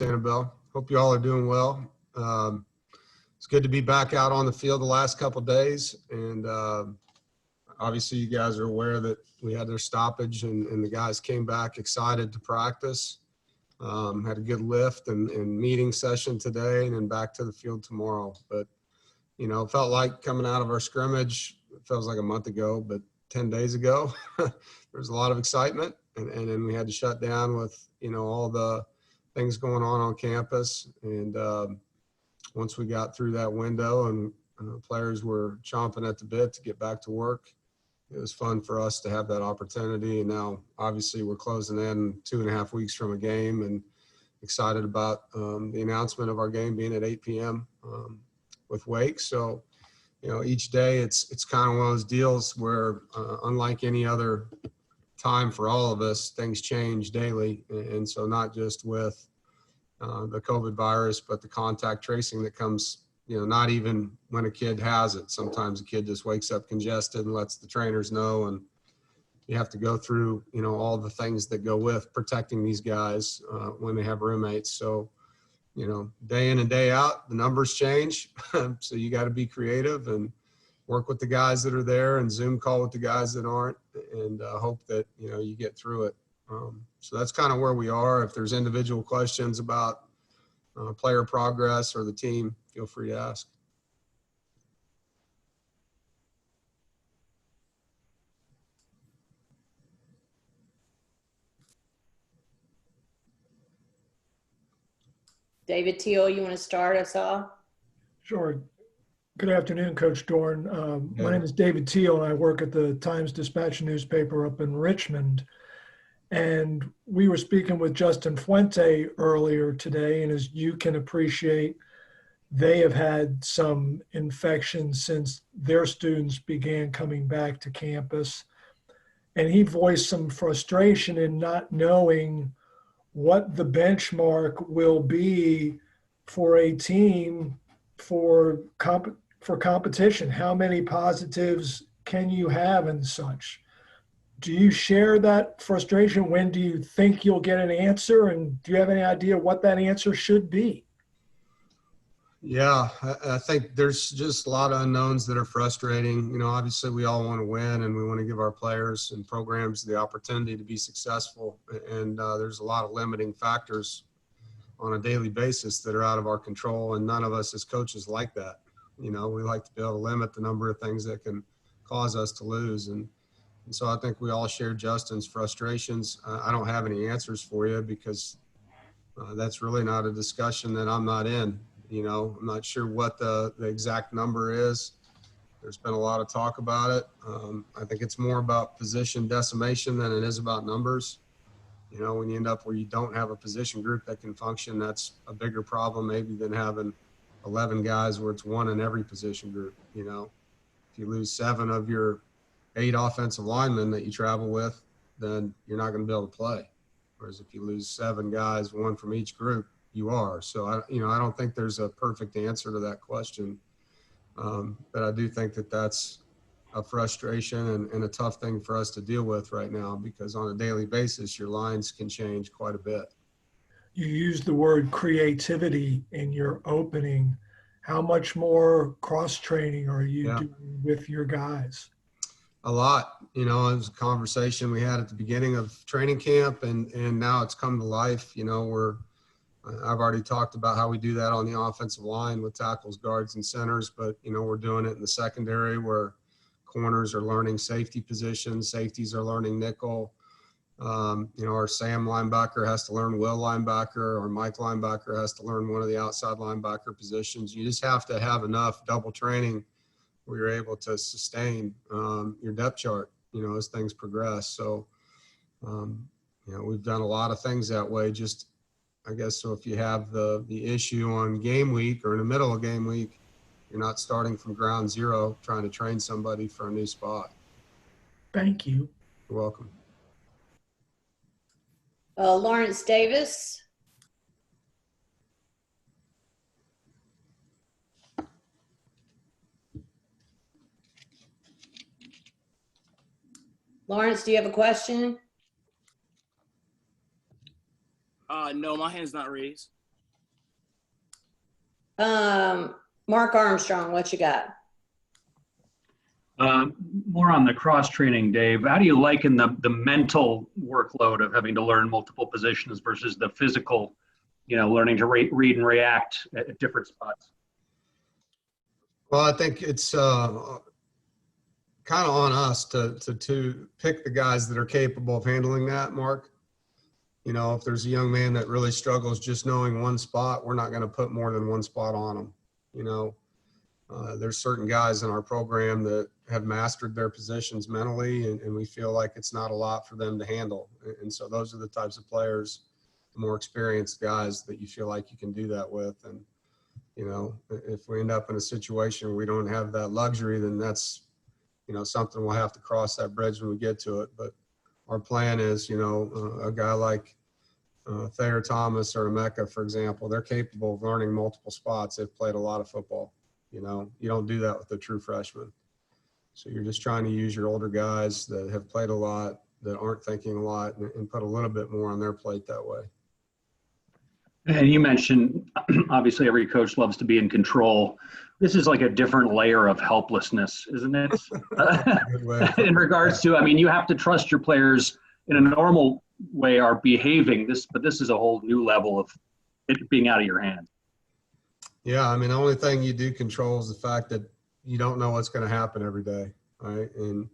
Annabelle. Hope you all are doing well. It's good to be back out on the field the last couple of days. And obviously you guys are aware that we had their stoppage and the guys came back excited to practice. Had a good lift and meeting session today and then back to the field tomorrow. But, you know, it felt like coming out of our scrimmage, it feels like a month ago, but 10 days ago, there was a lot of excitement. And then we had to shut down with, you know, all the things going on campus. And once we got through that window and players were chomping at the bit to get back to work, it was fun for us to have that opportunity. And now obviously we're closing in 2.5 weeks from a game and excited about the announcement of our game being at 8 p.m. With Wake. So, you know, each day it's kind of one of those deals where unlike any other time for all of us, things change daily. And so not just with the COVID virus, but the contact tracing that comes, you know, not even when a kid has it. Sometimes a kid just wakes up congested and lets the trainers know, and you have to go through, you know, all the things that go with protecting these guys when they have roommates. So, you know, day in and day out, the numbers change. So you got to be creative and work with the guys that are there and Zoom call with the guys that aren't, and hope that, you know, you get through it. So that's kind of where we are. If there's individual questions about player progress or the team, feel free to ask. David Teal, you want to start us off? Sure. Good afternoon, Coach Doeren. My name is David Teal, and I work at the Times-Dispatch newspaper up in Richmond. And we were speaking with Justin Fuente earlier today, and as you can appreciate, they have had some infections since their students began coming back to campus. And he voiced some frustration in not knowing what the benchmark will be for a team for competition. How many positives can you have and such? Do you share that frustration? When do you think you'll get an answer? And do you have any idea what that answer should be? Yeah, I think there's just a lot of unknowns that are frustrating. You know, obviously we all want to win and we want to give our players and programs the opportunity to be successful. And there's a lot of limiting factors on a daily basis that are out of our control. And none of us as coaches like that. You know, we like to be able to limit the number of things that can cause us to lose. And so I think we all share Justin's frustrations. I don't have any answers for you because that's really not a discussion that I'm not in. You know, I'm not sure what the exact number is. There's been a lot of talk about it. I think it's more about position decimation than it is about numbers. You know, when you end up where you don't have a position group that can function, that's a bigger problem maybe than having 11 guys where it's one in every position group. You know, if you lose 7 of your 8 offensive linemen that you travel with, then you're not going to be able to play. Whereas if you lose 7 guys, 1 from each group, you are. So, I don't think there's a perfect answer to that question. But I do think that that's a frustration and a tough thing for us to deal with right now, because on a daily basis, your lines can change quite a bit. You used the word creativity in your opening. How much more cross-training are you doing with your guys? A lot. You know, it was a conversation we had at the beginning of training camp, and now it's come to life. You know, I've already talked about how we do that on the offensive line with tackles, guards, and centers, but, you know, we're doing it in the secondary where corners are learning safety positions, safeties are learning nickel. You know, our Sam linebacker has to learn will linebacker, or Mike linebacker has to learn one of the outside linebacker positions. You just have to have enough double training where you're able to sustain your depth chart, you know, as things progress. So, you know, we've done a lot of things that way. Just, I guess, so if you have the issue on game week or in the middle of game week, you're not starting from ground zero trying to train somebody for a new spot. Thank you. You're welcome. Lawrence Davis. Lawrence, do you have a question? No, my hand's not raised. Mark Armstrong, what you got? More on the cross training, Dave. How do you liken the mental workload of having to learn multiple positions versus the physical, learning to read and react at different spots? Well, I think it's kind of on us to pick the guys that are capable of handling that, Mark. If there's a young man that really struggles just knowing one spot, we're not going to put more than one spot on him. There's certain guys in our program that have mastered their positions mentally, and we feel like it's not a lot for them to handle. And so those are the types of players, the more experienced guys that you feel like you can do that with. And, if we end up in a situation where we don't have that luxury, then that's, something we'll have to cross that bridge when we get to it. But our plan is, a guy like Thayer Thomas or Emeka, for example, they're capable of learning multiple spots. They've played a lot of football. You don't do that with a true freshman. So you're just trying to use your older guys that have played a lot, that aren't thinking a lot, and put a little bit more on their plate that way. And you mentioned, obviously, every coach loves to be in control. This is like a different layer of helplessness, isn't it? In regards to, you have to trust your players in a normal way are behaving, but this is a whole new level of it being out of your hands. Yeah, the only thing you do control is the fact that you don't know what's going to happen every day, right? And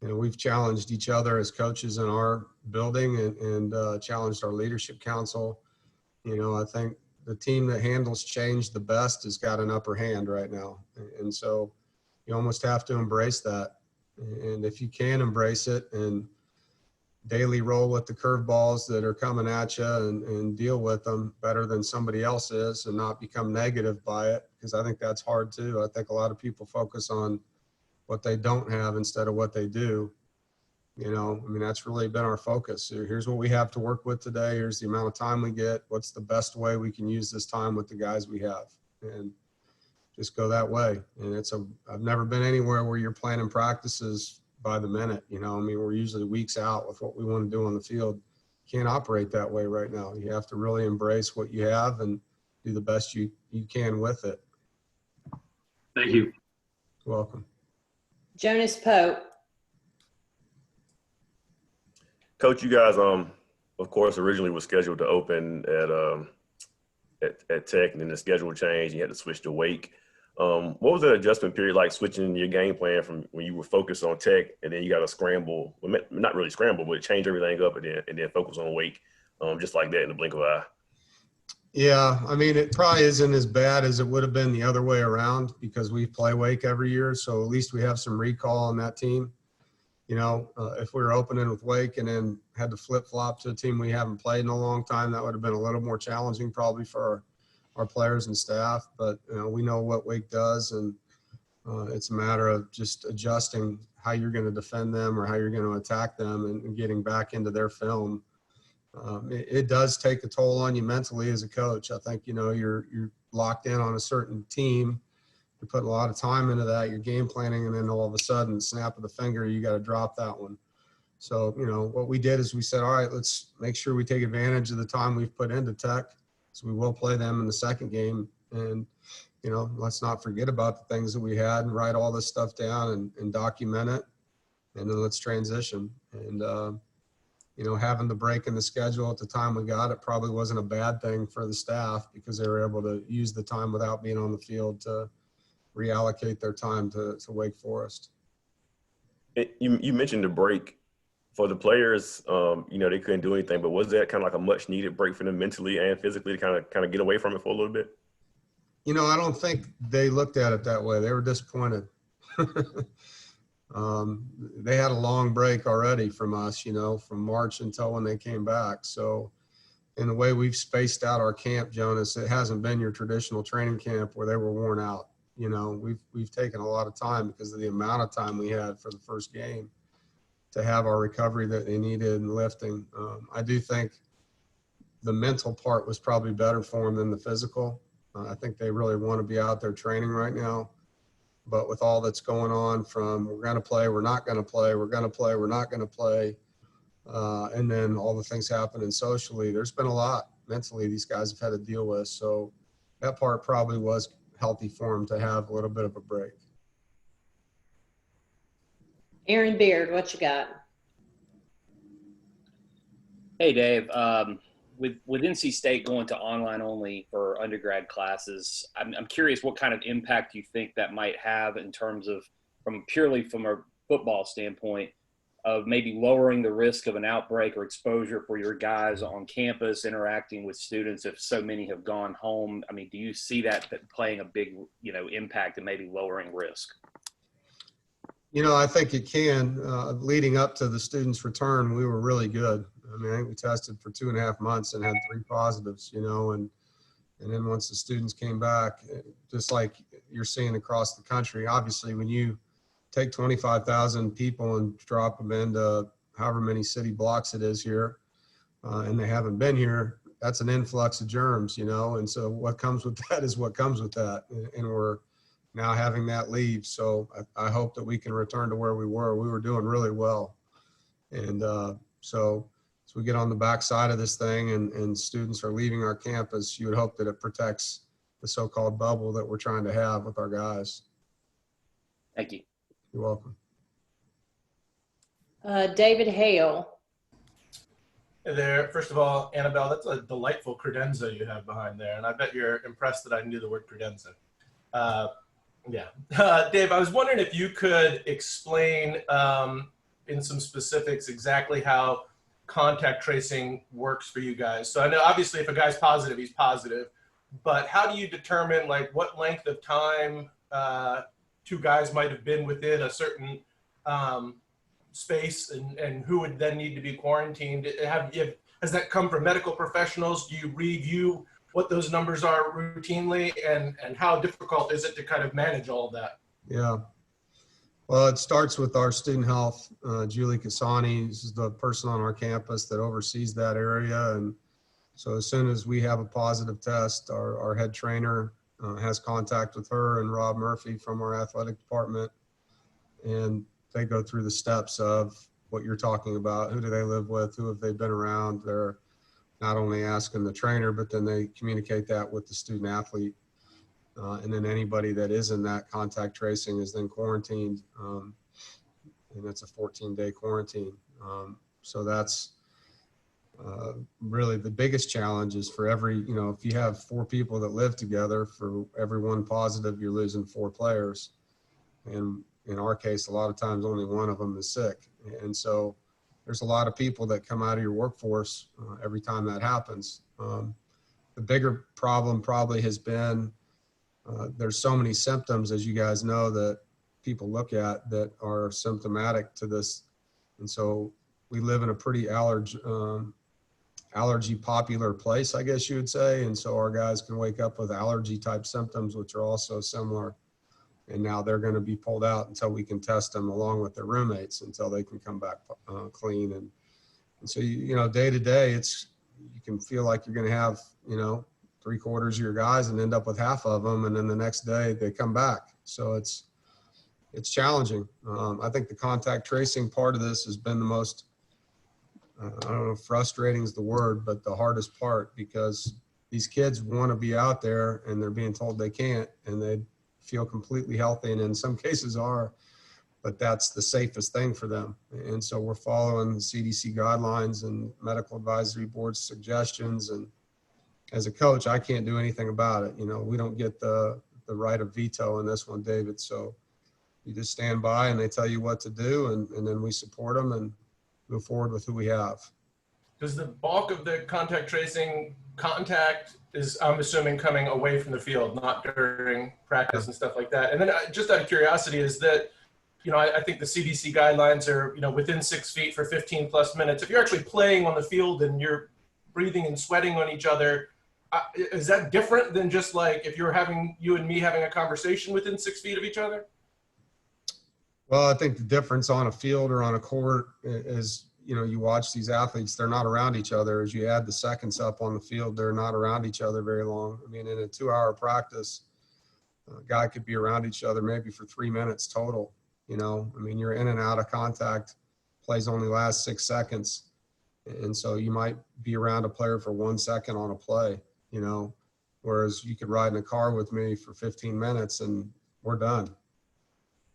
we've challenged each other as coaches in our building and challenged our leadership council. I think the team that handles change the best has got an upper hand right now. And so you almost have to embrace that. And if you can embrace it and daily roll with the curveballs that are coming at you and deal with them better than somebody else is and not become negative by it, because I think that's hard too. I think a lot of people focus on what they don't have instead of what they do. That's really been our focus. Here's what we have to work with today. Here's the amount of time we get. What's the best way we can use this time with the guys we have? And just go that way. And I've never been anywhere where you're planning practices by the minute. We're usually weeks out with what we want to do on the field. You can't operate that way right now. You have to really embrace what you have and do the best you can with it. Thank you. You're welcome. Jonas Pope. Coach, you guys, of course, originally was scheduled to open at Tech, and then the schedule changed. And you had to switch to Wake. What was that adjustment period like, switching your game plan from when you were focused on Tech, and then you got to scramble, well, not really scramble, but change everything up and then focus on Wake, just like that in the blink of an eye? Yeah, it probably isn't as bad as it would have been the other way around because we play Wake every year. So at least we have some recall on that team. If we were opening with Wake and then had to flip-flop to a team we haven't played in a long time, that would have been a little more challenging probably for our players and staff. But, we know what Wake does, and it's a matter of just adjusting how you're going to defend them or how you're going to attack them and getting back into their film. It does take a toll on you mentally as a coach. I think, you're locked in on a certain team. You're putting a lot of time into that, you're game planning, and then all of a sudden, snap of the finger, you got to drop that one. So, what we did is we said, all right, let's make sure we take advantage of the time we've put into Tech. So we will play them in the second game. And, let's not forget about the things that we had and write all this stuff down and document it. And then let's transition. And, having the break in the schedule at the time we got it probably wasn't a bad thing for the staff because they were able to use the time without being on the field to reallocate their time to Wake Forest. You mentioned the break for the players. They couldn't do anything, but was that kind of like a much needed break for them mentally and physically to kind of get away from it for a little bit? I don't think they looked at it that way. They were disappointed. They had a long break already from us, from March until when they came back. So in the way we've spaced out our camp, Jonas, it hasn't been your traditional training camp where they were worn out. We've taken a lot of time because of the amount of time we had for the first game to have our recovery that they needed and lifting. I do think the mental part was probably better for them than the physical. I think they really want to be out there training right now. But with all that's going on from we're going to play, we're not going to play, we're going to play, we're not going to play, and then all the things happening socially, there's been a lot mentally these guys have had to deal with. So that part probably was healthy for him to have a little bit of a break. Aaron Beard, what you got? Hey, Dave. With NC State going to online only for undergrad classes, I'm curious what kind of impact you think that might have in terms of, purely from a football standpoint, of maybe lowering the risk of an outbreak or exposure for your guys on campus interacting with students if so many have gone home. I mean, do you see that playing a big, impact and maybe lowering risk? I think it can. Leading up to the students' return, we were really good. I mean, I think we tested for 2.5 months and had 3 positives, and then once the students came back, just like you're seeing across the country, obviously when you take 25,000 people and drop them into however many city blocks it is here, and they haven't been here, that's an influx of germs, and so what comes with that is what comes with that. And we're now having that leave. So I hope that we can return to where we were. We were doing really well. And so as we get on the backside of this thing and students are leaving our campus, you would hope that it protects the so-called bubble that we're trying to have with our guys. Thank you. You're welcome. David Hale. Hey there. First of all, Annabelle, that's a delightful credenza you have behind there. And I bet you're impressed that I knew the word credenza. Dave, I was wondering if you could explain in some specifics exactly how contact tracing works for you guys. So I know obviously if a guy's positive, he's positive, but how do you determine like what length of time 2 guys might have been within a certain space and who would then need to be quarantined? Has that come from medical professionals? Do you review what those numbers are routinely, and how difficult is it to kind of manage all of that? Yeah. Well, it starts with our student health. Julie Casani is the person on our campus that oversees that area. And so as soon as we have a positive test, our head trainer has contact with her and Rob Murphy from our athletic department. And they go through the steps of what you're talking about. Who do they live with? Who have they been around? They're not only asking the trainer, but then they communicate that with the student athlete. And then anybody that is in that contact tracing is then quarantined. And it's a 14-day quarantine. So that's really the biggest challenge is for every, if you have 4 people that live together, for every 1 positive, you're losing 4 players. And in our case, a lot of times only one of them is sick. And so there's a lot of people that come out of your workforce every time that happens. The bigger problem probably has been there's so many symptoms, as you guys know, that people look at that are symptomatic to this. And so we live in a pretty allergy popular place, I guess you would say. And so our guys can wake up with allergy type symptoms, which are also similar. And now they're going to be pulled out until we can test them along with their roommates until they can come back clean. And so, day to day, you can feel like you're going to have, 3/4 of your guys and end up with half of them. And then the next day they come back. So it's challenging. I think the contact tracing part of this has been the most, I don't know if frustrating is the word, but the hardest part, because these kids want to be out there and they're being told they can't, and they feel completely healthy, and in some cases are, but that's the safest thing for them. And so we're following the CDC guidelines and medical advisory board's suggestions. And as a coach, I can't do anything about it. We don't get the right of veto in this one, David. So you just stand by and they tell you what to do, and then we support them and move forward with who we have. Does the bulk of the contact tracing contact is, I'm assuming, coming away from the field, not during practice and stuff like that? And then just out of curiosity, is that, I think the CDC guidelines are, within 6 feet for 15 plus minutes. If you're actually playing on the field and you're breathing and sweating on each other, is that different than just like if you and me having a conversation within 6 feet of each other? Well, I think the difference on a field or on a court is, you watch these athletes, they're not around each other. As you add the seconds up on the field, they're not around each other very long. I mean, in a 2-hour practice, a guy could be around each other maybe for 3 minutes total. I mean, you're in and out of contact. Plays only last 6 seconds. And so you might be around a player for 1 second on a play, Whereas you could ride in a car with me for 15 minutes and we're done.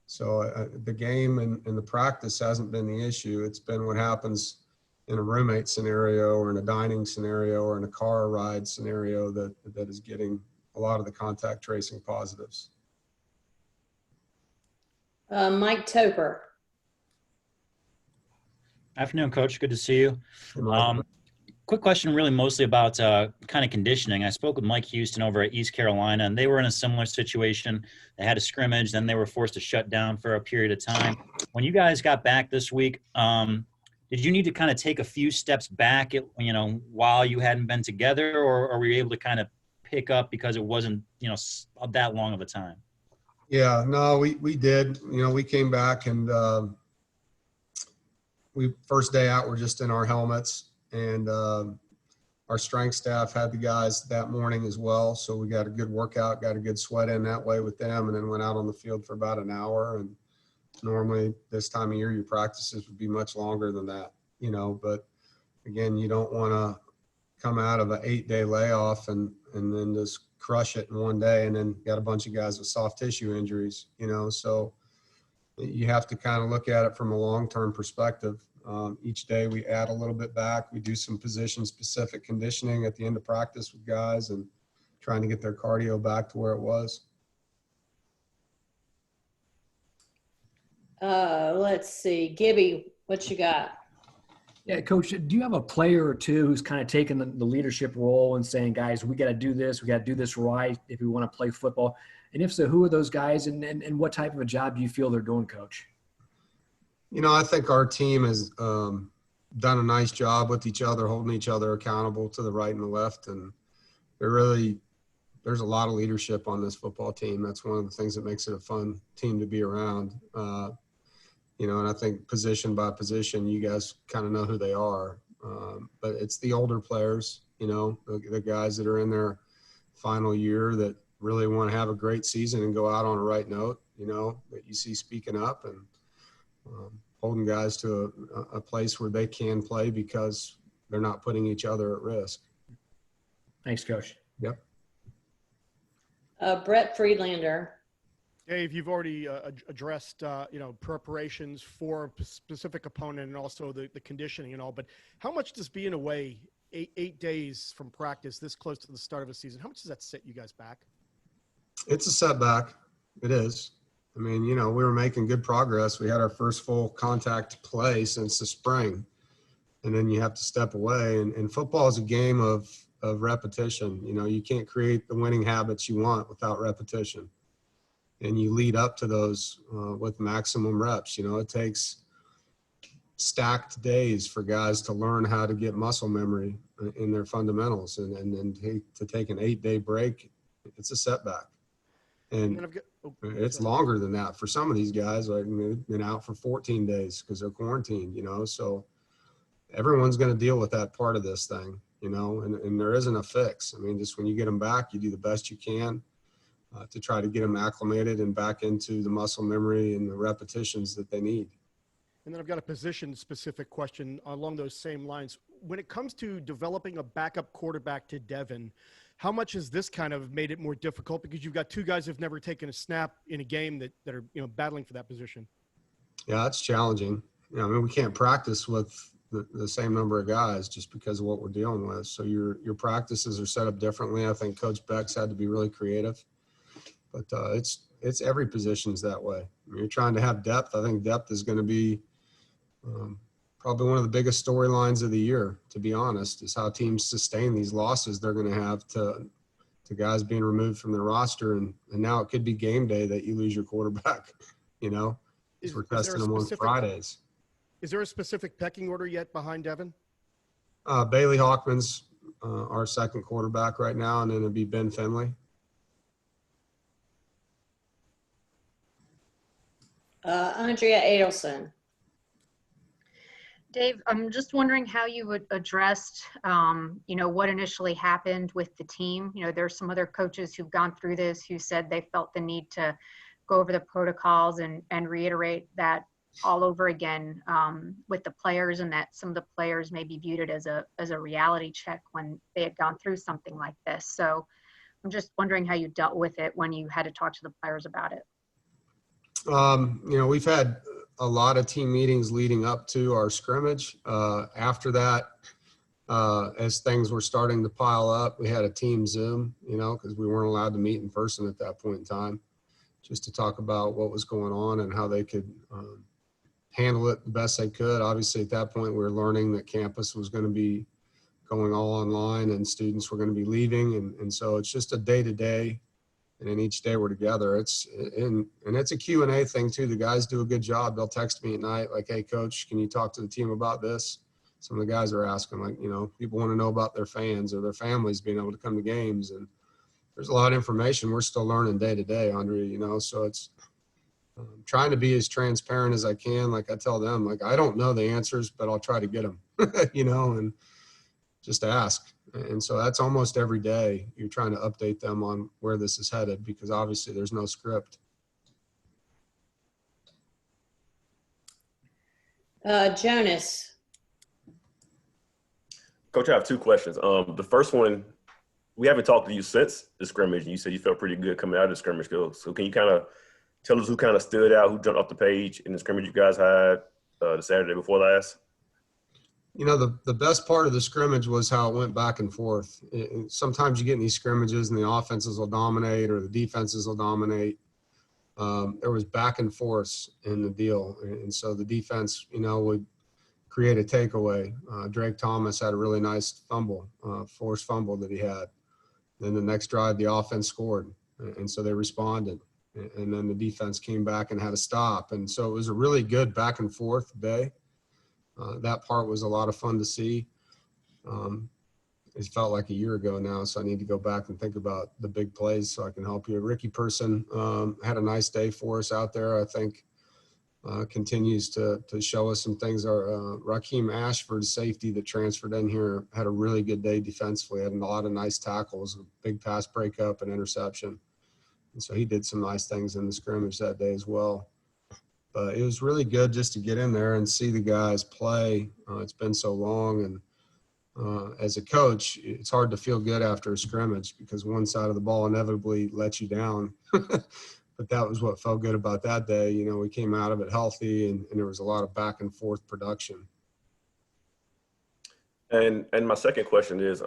So the game and the practice hasn't been the issue. It's been what happens in a roommate scenario or in a dining scenario or in a car ride scenario that is getting a lot of the contact tracing positives. Mike Toper. Afternoon, Coach. Good to see you. Hey, Mike. Quick question, really mostly about kind of conditioning. I spoke with Mike Houston over at East Carolina, and they were in a similar situation. They had a scrimmage, then they were forced to shut down for a period of time. When you guys got back this week, did you need to kind of take a few steps back, while you hadn't been together, or were you able to kind of pick up because it wasn't, that long of a time? Yeah, no, we did. We came back and we first day out, we're just in our helmets. And our strength staff had the guys that morning as well. So we got a good workout, got a good sweat in that way with them, and then went out on the field for about an hour. And normally this time of year, your practices would be much longer than that, but again, you don't want to come out of an 8-day layoff and then just crush it in one day and then got a bunch of guys with soft tissue injuries, so you have to kind of look at it from a long-term perspective. Each day we add a little bit back. We do some position-specific conditioning at the end of practice with guys and trying to get their cardio back to where it was. Let's see. Gibby, what you got? Yeah, Coach, do you have a player or two who's kind of taken the leadership role and saying, guys, we got to do this. We got to do this right if we want to play football? And if so, who are those guys and what type of a job do you feel they're doing, Coach? I think our team has done a nice job with each other, holding each other accountable to the right and the left. And there's a lot of leadership on this football team. That's one of the things that makes it a fun team to be around. And I think position by position, you guys kind of know who they are. But it's the older players, the guys that are in their final year that really want to have a great season and go out on a right note, that you see speaking up and holding guys to a place where they can play because they're not putting each other at risk. Thanks, Coach. Yep. Brett Friedlander. Dave, you've already addressed, preparations for a specific opponent and also the conditioning and all, but how much does being away 8 days from practice this close to the start of a season, how much does that set you guys back? It's a setback. It is. I mean, we were making good progress. We had our first full contact play since the spring, and then you have to step away. And football is a game of repetition. You can't create the winning habits you want without repetition. And you lead up to those with maximum reps. It takes stacked days for guys to learn how to get muscle memory in their fundamentals. And to take an 8-day break, it's a setback. And it's longer than that for some of these guys. Like, they've been out for 14 days because they're quarantined, so everyone's going to deal with that part of this thing, and there isn't a fix. I mean, just when you get them back, you do the best you can to try to get them acclimated and back into the muscle memory and the repetitions that they need. And then I've got a position-specific question along those same lines. When it comes to developing a backup quarterback to Devin, how much has this kind of made it more difficult? Because you've got two guys who've never taken a snap in a game that are battling for that position. Yeah, it's challenging. We can't practice with the same number of guys just because of what we're dealing with. So your practices are set up differently. I think Coach Beck's had to be really creative. But it's every position's that way. You're trying to have depth. I think depth is going to be probably one of the biggest storylines of the year, to be honest, is how teams sustain these losses they're going to have to guys being removed from their roster. And now it could be game day that you lose your quarterback, because we're testing them on Fridays. Is there a specific pecking order yet behind Devin? Bailey Hawkman's our second quarterback right now, and then it'd be Ben Finley. Andrea Adelson. Dave, I'm just wondering how you would address, what initially happened with the team. There's some other coaches who've gone through this who said they felt the need to go over the protocols and reiterate that all over again with the players, and that some of the players maybe viewed it as a reality check when they had gone through something like this. So I'm just wondering how you dealt with it when you had to talk to the players about it. We've had a lot of team meetings leading up to our scrimmage. After that, as things were starting to pile up, we had a team Zoom, because we weren't allowed to meet in person at that point in time, just to talk about what was going on and how they could handle it the best they could. Obviously, at that point, we were learning that campus was going to be going all online and students were going to be leaving. And so it's just a day-to-day. And then each day we're together. It's a Q&A thing too. The guys do a good job. They'll text me at night like, "Hey coach, can you talk to the team about this?" Some of the guys are asking, like, people want to know about their fans or their families being able to come to games. And there's a lot of information we're still learning day to day, Andrea, so it's trying to be as transparent as I can. Like I tell them, like, I don't know the answers, but I'll try to get them, and just ask. And so that's almost every day you're trying to update them on where this is headed, because obviously there's no script. Jonas. Coach, I have 2 questions. The first one, we haven't talked to you since the scrimmage, and you said you felt pretty good coming out of the scrimmage. So can you kind of tell us who kind of stood out, who jumped off the page in the scrimmage you guys had the Saturday before last? The best part of the scrimmage was how it went back and forth. Sometimes you get in these scrimmages and the offenses will dominate or the defenses will dominate. There was back and forth in the deal. And so the defense, would create a takeaway. Drake Thomas had a really nice fumble, forced fumble that he had. Then the next drive, the offense scored. And so they responded. And then the defense came back and had a stop. And so it was a really good back and forth day. That part was a lot of fun to see. It felt like a year ago now, so I need to go back and think about the big plays so I can help you. Ricky Person had a nice day for us out there. I think continues to show us some things. Our Raheem Ashford, safety that transferred in here, had a really good day defensively. Had a lot of nice tackles, a big pass breakup and interception. And so he did some nice things in the scrimmage that day as well. But it was really good just to get in there and see the guys play. It's been so long. And as a coach, it's hard to feel good after a scrimmage because one side of the ball inevitably lets you down. But that was what felt good about that day. We came out of it healthy and there was a lot of back and forth production. And my second question is,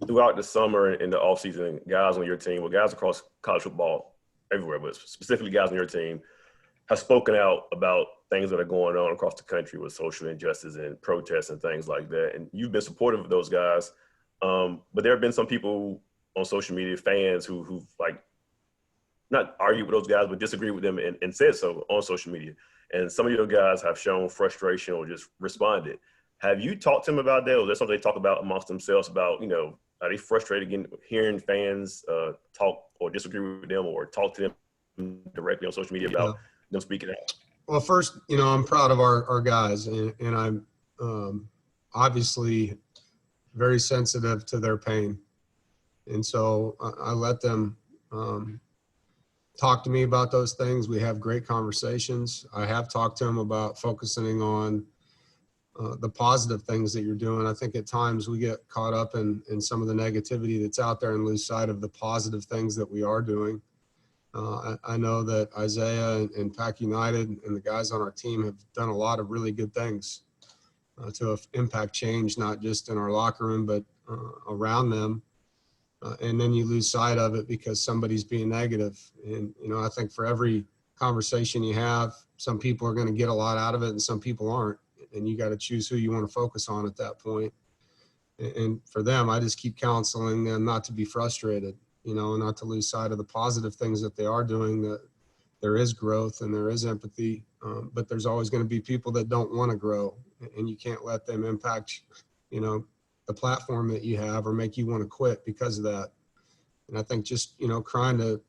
throughout the summer and the offseason, guys on your team, guys across college football everywhere, but specifically guys on your team, have spoken out about things that are going on across the country with social injustice and protests and things like that. And you've been supportive of those guys. But there have been some people on social media, fans who've like not argued with those guys, but disagreed with them and said so on social media. And some of your guys have shown frustration or just responded. Have you talked to them about that? Or is that something they talk about amongst themselves about, are they frustrated again hearing fans talk or disagree with them or talk to them directly on social media about them speaking out? Well, first, I'm proud of our guys, and I'm obviously very sensitive to their pain. And so I let them talk to me about those things. We have great conversations. I have talked to them about focusing on the positive things that you're doing. I think at times we get caught up in some of the negativity that's out there and lose sight of the positive things that we are doing. I know that Isaiah and Pack United and the guys on our team have done a lot of really good things to impact change, not just in our locker room, but around them. And then you lose sight of it because somebody's being negative. And, I think for every conversation you have, some people are going to get a lot out of it and some people aren't. And you got to choose who you want to focus on at that point. And for them, I just keep counseling them not to be frustrated, not to lose sight of the positive things that they are doing, that there is growth and there is empathy. But there's always going to be people that don't want to grow, and you can't let them impact, the platform that you have or make you want to quit because of that. And I think just, trying to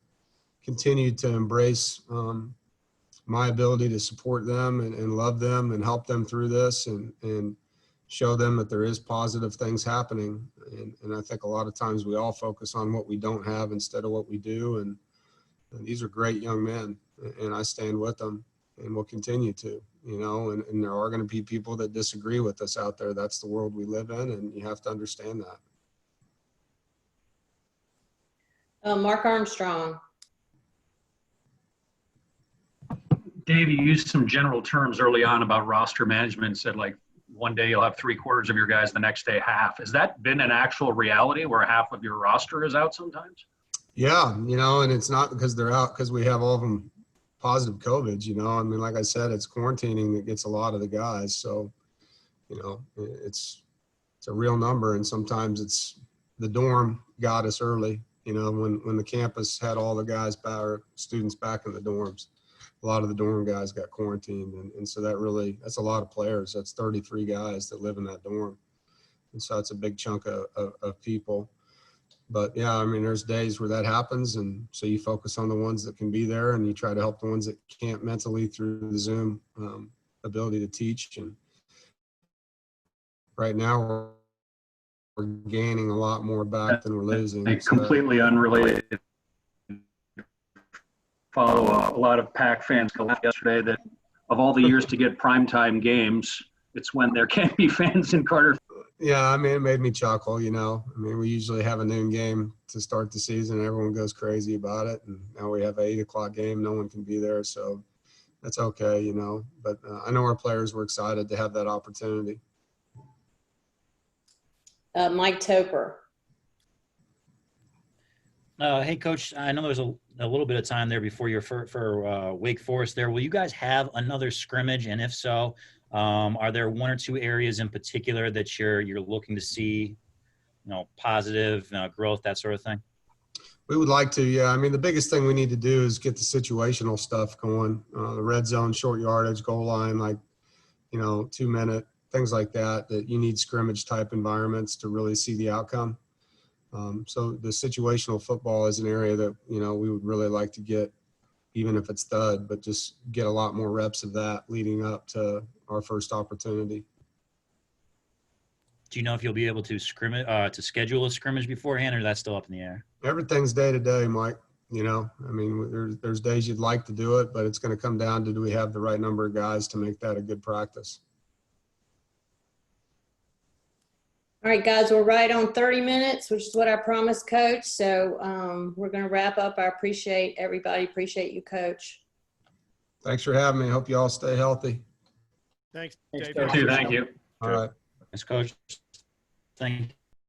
continue to embrace my ability to support them and love them and help them through this and show them that there is positive things happening. And I think a lot of times we all focus on what we don't have instead of what we do. And these are great young men, and I stand with them and will continue to, and there are going to be people that disagree with us out there. That's the world we live in, and you have to understand that. Mark Armstrong. Dave, you used some general terms early on about roster management, said like one day you'll have 3/4 of your guys, the next day half. Has that been an actual reality where half of your roster is out sometimes? Yeah, and it's not because they're out because we have all of them positive COVID, I mean, like I said, it's quarantining that gets a lot of the guys. So, it's a real number. And sometimes it's the dorm got us early, when the campus had all the guys back or students back in the dorms. A lot of the dorm guys got quarantined. And so that's a lot of players. That's 33 guys that live in that dorm. And so it's a big chunk of people. But yeah, I mean, there's days where that happens. And so you focus on the ones that can be there and you try to help the ones that can't mentally through the Zoom ability to teach. And right now we're gaining a lot more back than we're losing. A completely unrelated follow-up. A lot of Pac fans collapsed yesterday that of all the years to get primetime games, it's when there can't be fans in Carter. Yeah, I mean, it made me chuckle, I mean, we usually have a noon game to start the season. And everyone goes crazy about it. And now we have an 8 o'clock game. No one can be there. So that's okay, But I know our players were excited to have that opportunity. Mike Toper. Hey, Coach, I know there's a little bit of time there before you're for Wake Forest there. Will you guys have another scrimmage? And if so, are there one or two areas in particular that you're looking to see, positive growth, that sort of thing? We would like to, yeah. I mean, the biggest thing we need to do is get the situational stuff going. The red zone, short yardage, goal line, 2-minute, things like that you need scrimmage type environments to really see the outcome. So the situational football is an area that, we would really like to get, even if it's thud, but just get a lot more reps of that leading up to our first opportunity. Do you know if you'll be able to to schedule a scrimmage beforehand, or that's still up in the air? Everything's day to day, Mike. I mean, there's days you'd like to do it, but it's going to come down to, do we have the right number of guys to make that a good practice? All right, guys, we're right on 30 minutes, which is what I promised, Coach. So we're going to wrap up. I appreciate everybody. Appreciate you, Coach. Thanks for having me. Hope you all stay healthy. Thanks, Thanks, Dave. Coach. Thank you. All right. Thanks, Coach. Thank you.